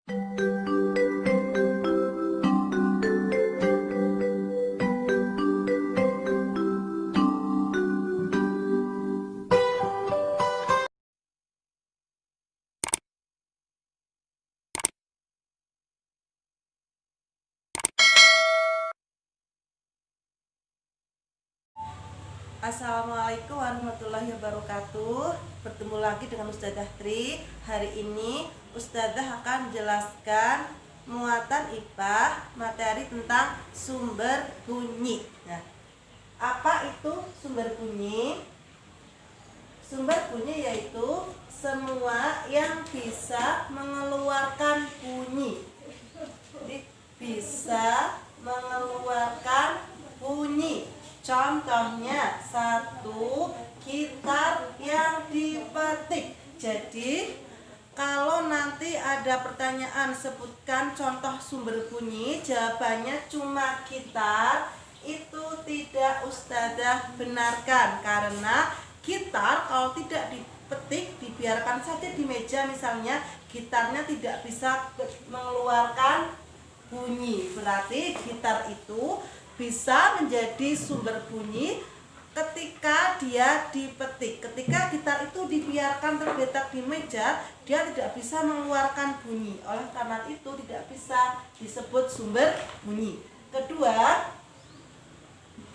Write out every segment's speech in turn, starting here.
Assalamualaikum warahmatullahi wabarakatuh. Bertemu lagi dengan Ustazah Tri. Hari ini Ustazah akan menjelaskan muatan IPA materi tentang sumber bunyi. Nah, apa itu sumber bunyi? Sumber bunyi yaitu semua yang bisa mengeluarkan bunyi. Jadi, bisa mengeluarkan bunyi. Contohnya, satu, gitar yang dipetik. Jadi, kalau nanti ada pertanyaan sebutkan contoh sumber bunyi, jawabannya cuma gitar, itu tidak Ustazah benarkan. Karena gitar kalau tidak dipetik, dibiarkan saja di meja misalnya, gitarnya tidak bisa mengeluarkan bunyi. Berarti gitar itu bisa menjadi sumber bunyi ketika dia dipetik. Ketika gitar itu dibiarkan tergeletak di meja, dia tidak bisa mengeluarkan bunyi. Oleh karena itu tidak bisa disebut sumber bunyi. Kedua,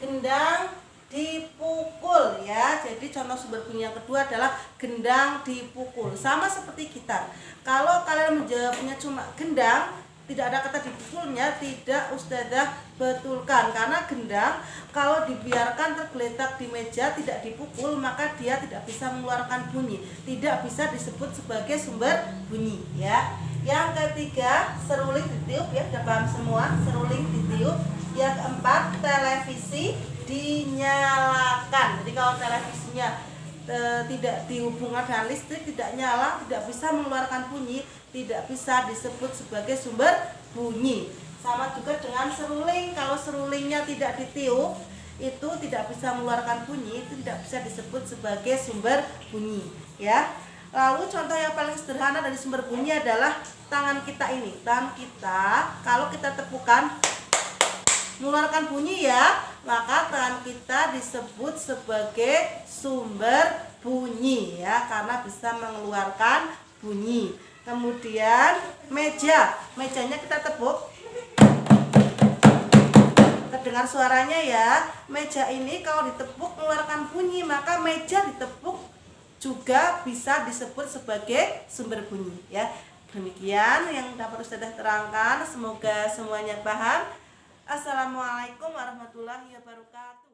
gendang dipukul ya. Jadi contoh sumber bunyi yang kedua adalah gendang dipukul. Sama seperti gitar. Kalau kalian menjawabnya cuma gendang, tidak ada kata dipukulnya, tidak Ustazah betulkan. Karena gendang kalau dibiarkan tergeletak di meja tidak dipukul, maka dia tidak bisa mengeluarkan bunyi, tidak bisa disebut sebagai sumber bunyi ya. Yang ketiga, seruling ditiup ya, sudah paham semua, seruling ditiup. Yang keempat, televisi dinyalakan. Jadi kalau televisinya tidak dihubungkan dengan listrik, tidak nyala, tidak bisa mengeluarkan bunyi, tidak bisa disebut sebagai sumber bunyi. Sama juga dengan seruling, kalau serulingnya tidak ditiup, itu tidak bisa mengeluarkan bunyi, itu tidak bisa disebut sebagai sumber bunyi ya. Lalu contoh yang paling sederhana dari sumber bunyi adalah tangan kita ini. Tangan kita kalau kita tepukan mengeluarkan bunyi ya, maka tangan kita disebut sebagai sumber bunyi ya, karena bisa mengeluarkan bunyi. Kemudian mejanya kita tepuk, terdengar suaranya ya. Meja ini kalau ditepuk mengeluarkan bunyi, maka meja ditepuk juga bisa disebut sebagai sumber bunyi ya. Demikian yang dapat Ustazah terangkan, semoga semuanya paham. Assalamualaikum warahmatullahi wabarakatuh.